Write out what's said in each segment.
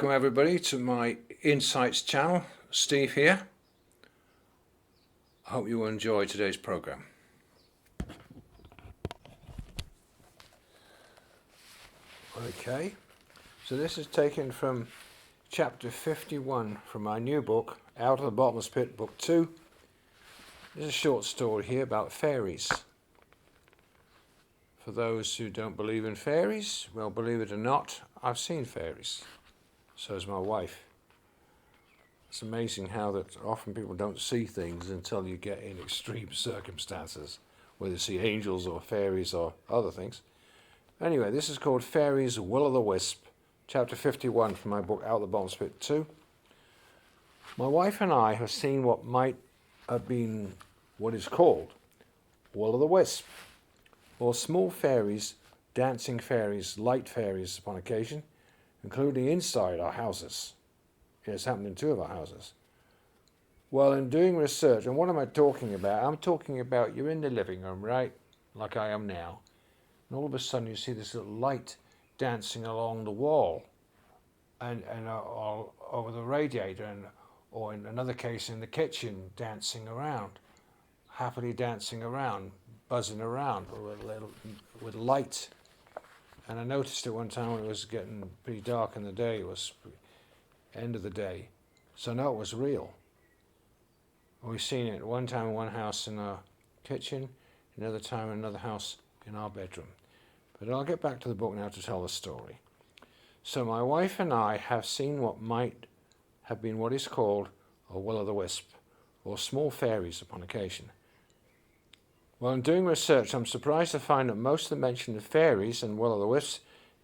Welcome everybody to my Insights channel. Steve here. I hope you will enjoy today's program. Okay, so this is taken from chapter 51 from my new book, Out of the Bottomless Pit, book 2. There's a short story here about fairies. For those who don't believe in fairies, well, believe it or not, I've seen fairies. So has my wife. It's amazing how that often people don't see things until you get in extreme circumstances, whether you see angels or fairies or other things. Anyway, this is called Fairies, Will-o'-the-Wisp, chapter 51 from my book, Out of the Bottomless Pit 2. My wife and I have seen what might have been what is called Will-o'-the-Wisp, or small fairies, dancing fairies, light fairies upon occasion, including inside our houses. It's happened in 2 of our houses. Well, in doing research, and what am I talking about? I'm talking about you're in the living room, right? Like I am now. And all of a sudden you see this little light dancing along the wall and over the radiator, or in another case in the kitchen, dancing around, happily dancing around, buzzing around with light. And I noticed it one time when it was getting pretty dark in the day. It was end of the day, so no, it was real. We've seen it one time in one house in our kitchen, another time in another house in our bedroom. But I'll get back to the book now to tell the story. So my wife and I have seen what might have been what is called a will-o'-the-wisp, or small fairies upon occasion. Well, in doing research, I'm surprised to find that most of the mention of fairies and will-o'-the-wisps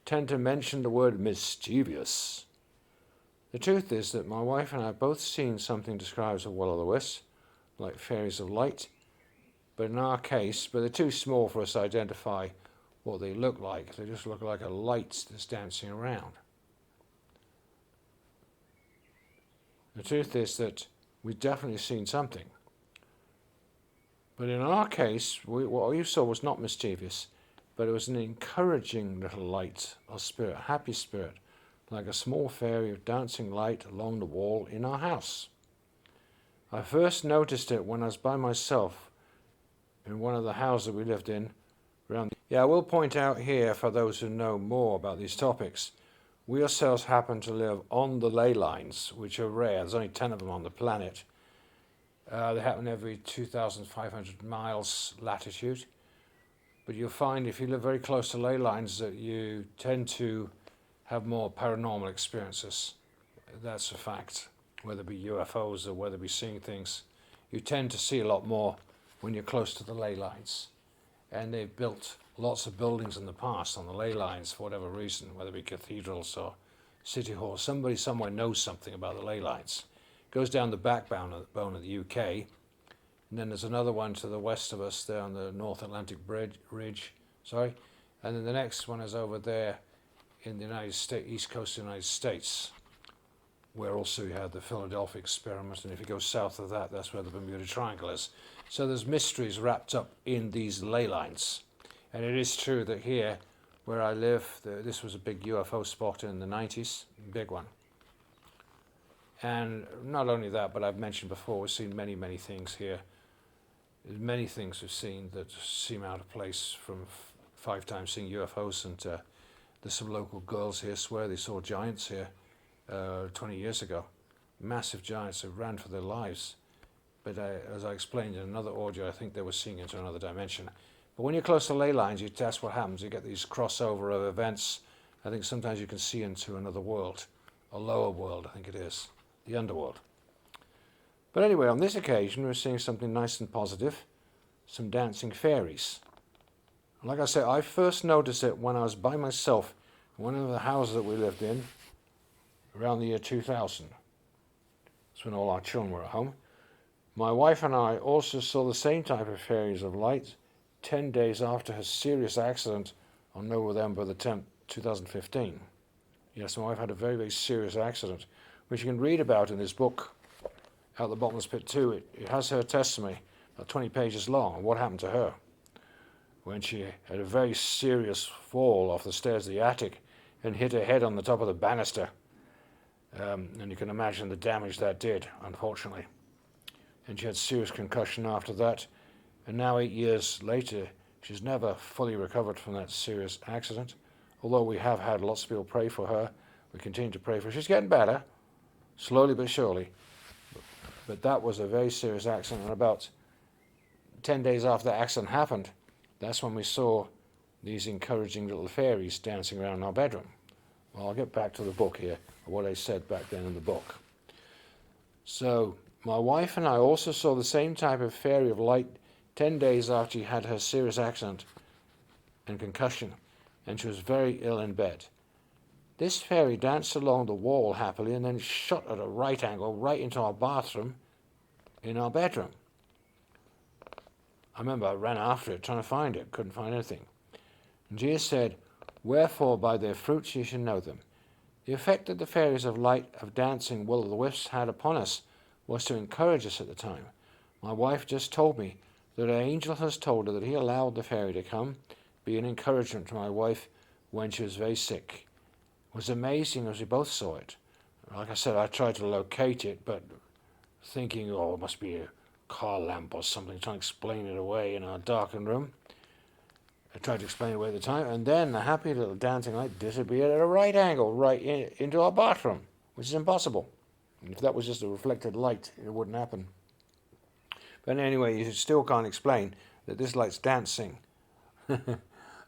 tend to mention the word mischievous. The truth is that my wife and I have both seen something described as a will-o'-the-wisp, like fairies of light, but in our case, they're too small for us to identify what they look like. They just look like a light that's dancing around. The truth is that we've definitely seen something. But in our case, what we saw was not mischievous, but it was an encouraging little light or spirit, a happy spirit, like a small fairy of dancing light along the wall in our house. I first noticed it when I was by myself in one of the houses we lived in. I will point out here, for those who know more about these topics, we ourselves happen to live on the ley lines, which are rare. There's only 10 of them on the planet. They happen every 2,500 miles latitude. But you'll find if you live very close to ley lines that you tend to have more paranormal experiences. That's a fact. Whether it be UFOs or whether it be seeing things, you tend to see a lot more when you're close to the ley lines. And they've built lots of buildings in the past on the ley lines for whatever reason, whether it be cathedrals or city halls. Somebody somewhere knows something about the ley lines. Goes down the backbone of the UK, and then there's another one to the west of us there on the North Atlantic Ridge, and then the next one is over there in the United States, east coast of the United States, where also you had the Philadelphia experiment, and if you go south of that, that's where the Bermuda Triangle is. So there's mysteries wrapped up in these ley lines, and it is true that here, where I live, this was a big UFO spot in the 90s, big one. And not only that, but I've mentioned before, we've seen many, many things here. There's many things we've seen that seem out of place, from 5 times seeing UFOs, and there's some local girls here swear they saw giants here 20 years ago. Massive giants that ran for their lives. But as I explained in another audio, I think they were seeing into another dimension. But when you're close to ley lines, that's what happens. You get these crossover of events. I think sometimes you can see into another world, a lower world, I think it is. The underworld. But anyway, on this occasion, we're seeing something nice and positive, some dancing fairies. Like I said, I first noticed it when I was by myself in one of the houses that we lived in around the year 2000. That's when all our children were at home. My wife and I also saw the same type of fairies of light 10 days after her serious accident on November the 10th, 2015. Yes, my wife had a very, very serious accident, which you can read about in this book, Out of the Bottomless Pit 2. It has her testimony, about 20 pages long, on what happened to her when she had a very serious fall off the stairs of the attic and hit her head on the top of the banister And you can imagine the damage that did, unfortunately. And she had serious concussion after that. And now 8 years later, she's never fully recovered from that serious accident. Although we have had lots of people pray for her, we continue to pray for her. She's getting better, slowly but surely. But that was a very serious accident. And about 10 days after that accident happened, that's when we saw these encouraging little fairies dancing around our bedroom. Well, I'll get back to the book here, or what I said back then in the book. So, my wife and I also saw the same type of fairy of light 10 days after she had her serious accident and concussion, and she was very ill in bed. This fairy danced along the wall happily and then shot at a right angle right into our bathroom in our bedroom. I remember I ran after it trying to find it, couldn't find anything. And Jesus said, "Wherefore by their fruits ye shall know them." The effect that the fairies of light of dancing will-o'-the-wisps had upon us was to encourage us at the time. My wife just told me that an angel has told her that he allowed the fairy to come, be an encouragement to my wife when she was very sick. It was amazing as we both saw it. Like I said, I tried to locate it, but thinking, oh, it must be a car lamp or something, trying to explain it away in our darkened room. I tried to explain it away at the time, and then the happy little dancing light disappeared at a right angle right into our bathroom, which is impossible. And if that was just a reflected light, it wouldn't happen. But anyway, you still can't explain that this light's dancing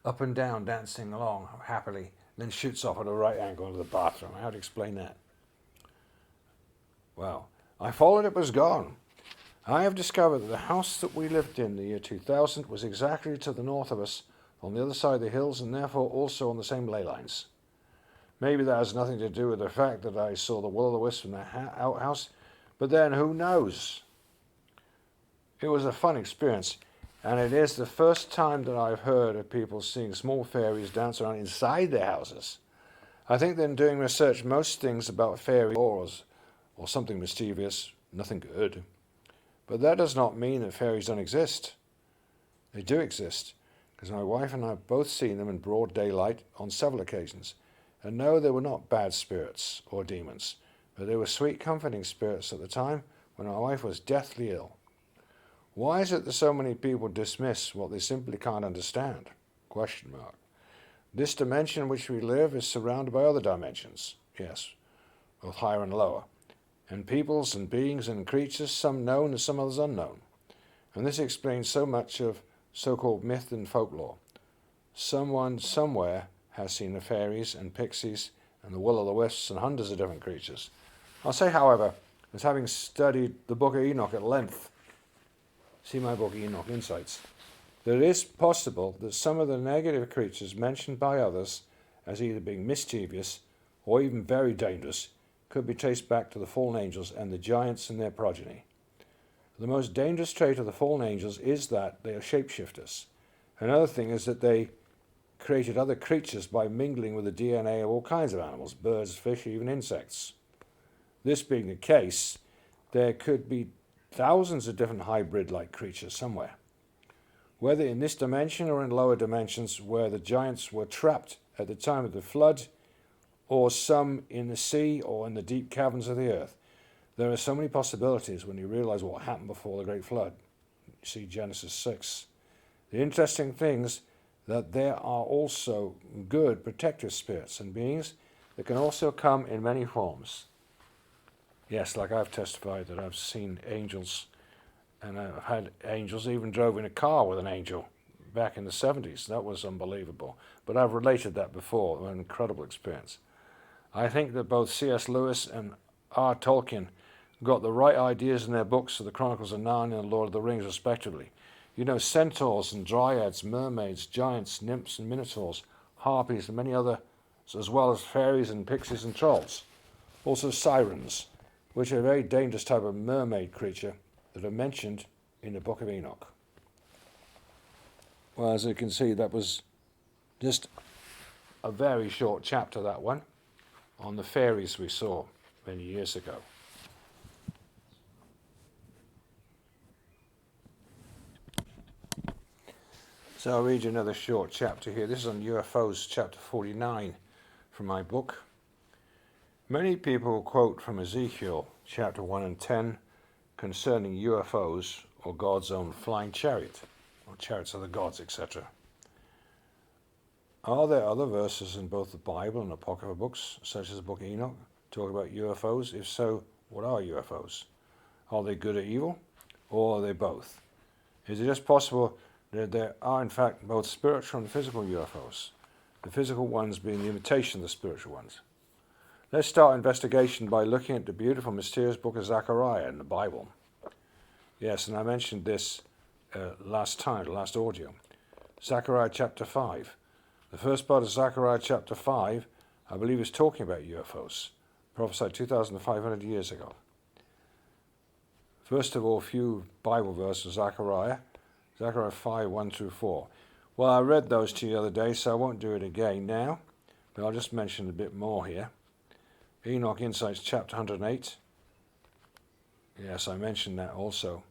up and down, dancing along happily, then shoots off at a right angle into the bathroom. How to explain that? Well, I followed it, was gone. I have discovered that the house that we lived in the year 2000 was exactly to the north of us, on the other side of the hills, and therefore also on the same ley lines. Maybe that has nothing to do with the fact that I saw the will-o'-the-wisp from the outhouse, but then who knows? It was a fun experience, and it is the first time that I've heard of people seeing small fairies dance around inside their houses. I think that in doing research, most things about fairies or something mischievous, nothing good. But that does not mean that fairies don't exist. They do exist, because my wife and I have both seen them in broad daylight on several occasions. And no, they were not bad spirits or demons, but they were sweet, comforting spirits at the time when my wife was deathly ill. Why is it that so many people dismiss what they simply can't understand? Question mark. This dimension in which we live is surrounded by other dimensions, yes, both higher and lower, and peoples and beings and creatures, some known and some others unknown. And this explains so much of so-called myth and folklore. Someone somewhere has seen the fairies and pixies and the will-o'-the-wisps and hundreds of different creatures. I'll say, however, as having studied the book of Enoch at length, see my book Enoch Insights, that it is possible that some of the negative creatures mentioned by others as either being mischievous or even very dangerous could be traced back to the fallen angels and the giants and their progeny. The most dangerous trait of the fallen angels is that they are shapeshifters. Another thing is that they created other creatures by mingling with the DNA of all kinds of animals, birds, fish, even insects. This being the case, there could be thousands of different hybrid-like creatures somewhere. Whether in this dimension or in lower dimensions where the giants were trapped at the time of the flood, or some in the sea or in the deep caverns of the earth, there are so many possibilities when you realize what happened before the Great Flood. You see Genesis 6. The interesting things that there are also good protective spirits and beings that can also come in many forms. Yes, like I've testified that I've seen angels, and I've had angels, even drove in a car with an angel back in the 70s. That was unbelievable. But I've related that before, an incredible experience. I think that both C.S. Lewis and R. Tolkien got the right ideas in their books of the Chronicles of Narnia and Lord of the Rings, respectively. You know, centaurs and dryads, mermaids, giants, nymphs and minotaurs, harpies and many others, as well as fairies and pixies and trolls. Also sirens, which are a very dangerous type of mermaid creature that are mentioned in the Book of Enoch. Well, as you can see, that was just a very short chapter, that one, on the fairies we saw many years ago. So I'll read you another short chapter here. This is on UFO'S, chapter 49 from my book. Many people quote from Ezekiel chapter 1 and 10 concerning UFOs or God's own flying chariot, or chariots of the gods, etc. Are there other verses in both the Bible and Apocryphal books, such as the book of Enoch, talk about UFOs? If so, what are UFOs? Are they good or evil, or are they both? Is it just possible that there are in fact both spiritual and physical UFOs, the physical ones being the imitation of the spiritual ones? Let's start investigation by looking at the beautiful, mysterious book of Zechariah in the Bible. Yes, and I mentioned this last audio. Zechariah chapter 5. The first part of Zechariah chapter 5, I believe, is talking about UFOs, prophesied 2,500 years ago. First of all, a few Bible verses, Zechariah 5, 1 through 4. Well, I read those to you the other day, so I won't do it again now, but I'll just mention a bit more here. Enoch Insights chapter 108. Yes, I mentioned that also.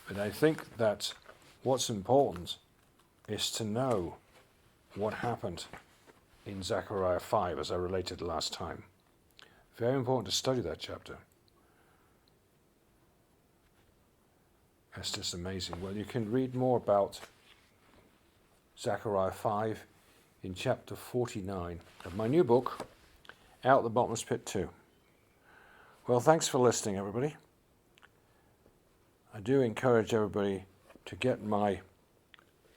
But I think that what's important is to know what happened in Zechariah 5, as I related last time. Very important to study that chapter. That's just amazing. Well, you can read more about Zechariah 5 in chapter 49 of my new book, Out the Bottomless Pit 2. Well, thanks for listening, everybody. I do encourage everybody to get my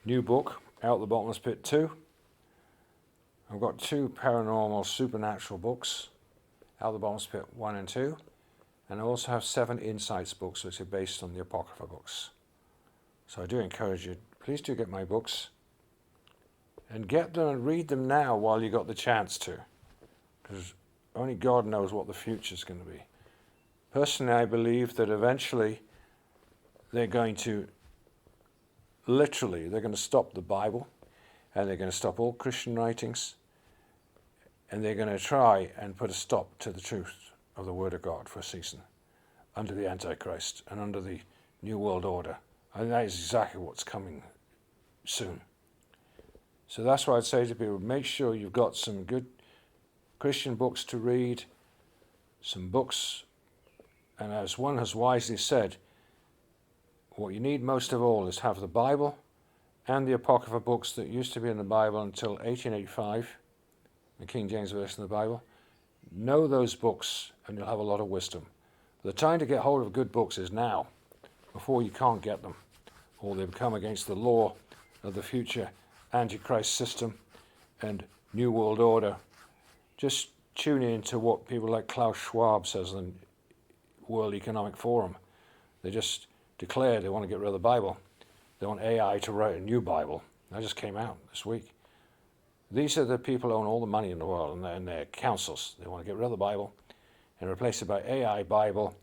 new book, Out the Bottomless Pit 2. I've got 2 paranormal supernatural books, Out the Bottomless Pit 1 and 2, and I also have 7 insights books which are based on the Apocryphal books. So I do encourage you, please do get my books, and get them and read them now while you got the chance to, because only God knows what the future is going to be. Personally, I believe that eventually they're going to stop the Bible, and they're going to stop all Christian writings, and they're going to try and put a stop to the truth of the Word of God for a season, under the Antichrist and under the New World Order. And that is exactly what's coming soon. So that's why I'd say to people, make sure you've got some good Christian books to read, some books, and as one has wisely said, what you need most of all is have the Bible and the Apocryphal books that used to be in the Bible until 1885, the King James Version of the Bible. Know those books and you'll have a lot of wisdom. The time to get hold of good books is now, before you can't get them, or they become against the law of the future Antichrist system and New World Order. Just tune in to what people like Klaus Schwab says in the World Economic Forum. They just declare they want to get rid of the Bible. They want AI to write a new Bible. That just came out this week. These are the people who own all the money in the world and their councils. They want to get rid of the Bible and replace it by AI Bible,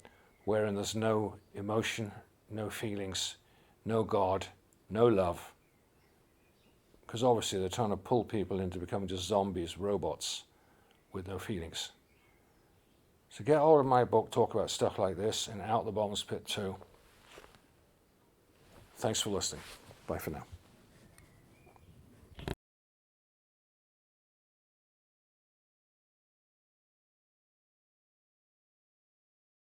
wherein there's no emotion, no feelings, no God, no love. Because obviously they're trying to pull people into becoming just zombies, robots, with no feelings. So get hold of my book, talk about stuff like this, and Out the Bottomless Pit 2. Thanks for listening. Bye for now.